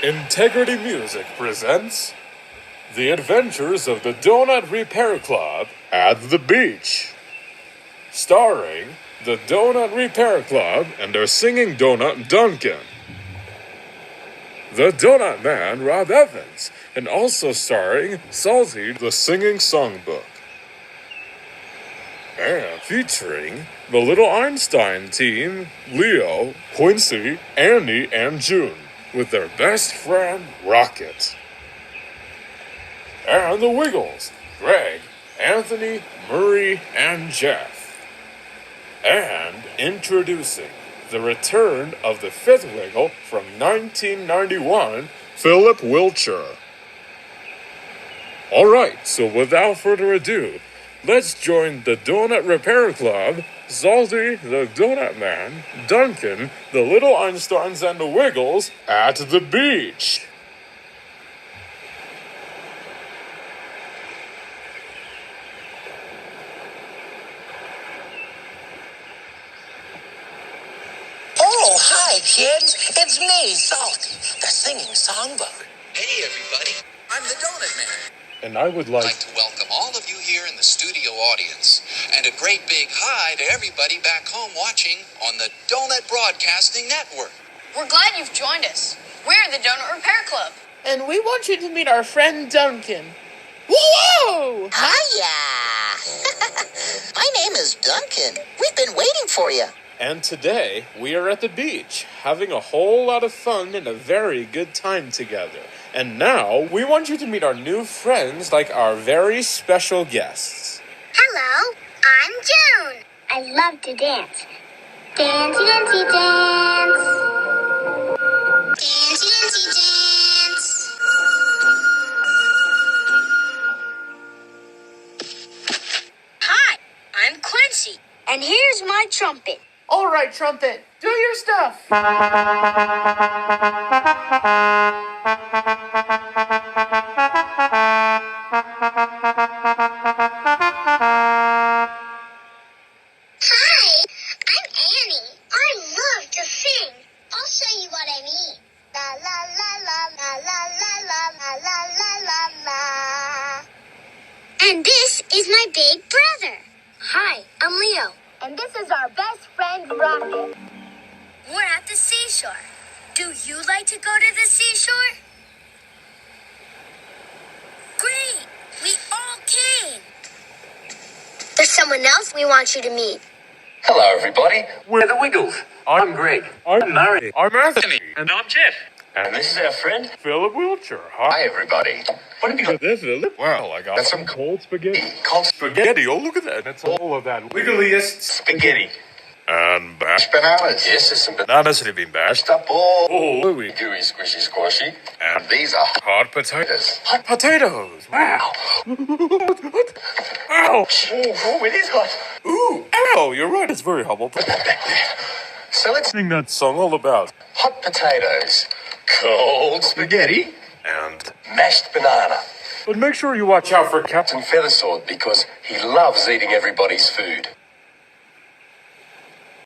Integrity Music presents The Adventures of the Donut Repair Club at the Beach. Starring the Donut Repair Club and their singing donut Duncan. The Donut Man Rob Evans, and also starring Psalty the singing Songbook. And featuring the little Einstein team, Leo, Quincy, Andy, and June, with their best friend, Rocket. And the Wiggles, Greg, Anthony, Murray, and Jeff. And introducing the return of the fifth Wiggle from 1991, Phillip Wilcher. Alright, so without further ado, let's join the Donut Repair Club, Psalty, the Donut Man, Duncan, the Little Einsteins, and the Wiggles at the beach. Oh, hi, kids. It's me, Psalty, the singing Songbook. Hey, everybody. I'm the Donut Man. And I would I'd like to welcome all of you here in the studio audience, and a great big hi to everybody back home watching on the Donut Broadcasting Network. We're glad you've joined us. We're the Donut Repair Club. And we want you to meet our friend Duncan. Whoa! Hiya! My name is Duncan. We've been waiting for you. And today, we are at the beach, having a whole lot of fun and a very good time together. And now, we want you to meet our new friends like our very special guests. Hello, I'm June. I love to dance. Dancey, dancey, dance. Dancey, dancey, dance. Hi, I'm Quincy. And here's my trumpet. All right, trumpet, do your stuff. Hi, I'm Annie. I love to sing. I'll show you what I mean. La la la la la la la la la la la la. And this is my big brother. Hi, I'm Leo. And this is our best friend, Rocket. We're at the seashore. Do you like to go to the seashore? Great! We all came! There's someone else we want you to meet. Hello, everybody. We're the Wiggles. I'm Greg. I'm Murray. I'm Anthony. And I'm Jeff. And this is our friend. Phillip Wilcher. Hi, everybody. What have you got there, Phillip? Well, I got That's some some cold spaghetti. Cold Spaghetti, oh look at that. That's all of that wiggliest spaghetti? and bashed Bananas. Yes, there's some bananas have been bashed. mashed up all Oh, gooey, squishy, squashy. and These are hot potatoes. hot. Potatoes. Wow. Ow. Oh, it is hot. Ooh. Ow. You're right. It's very hot. So let's Sing that song all about. hot potatoes, cold spaghetti, And mashed banana. but make sure you watch out for Captain. And Feathersword because he loves eating everybody's food.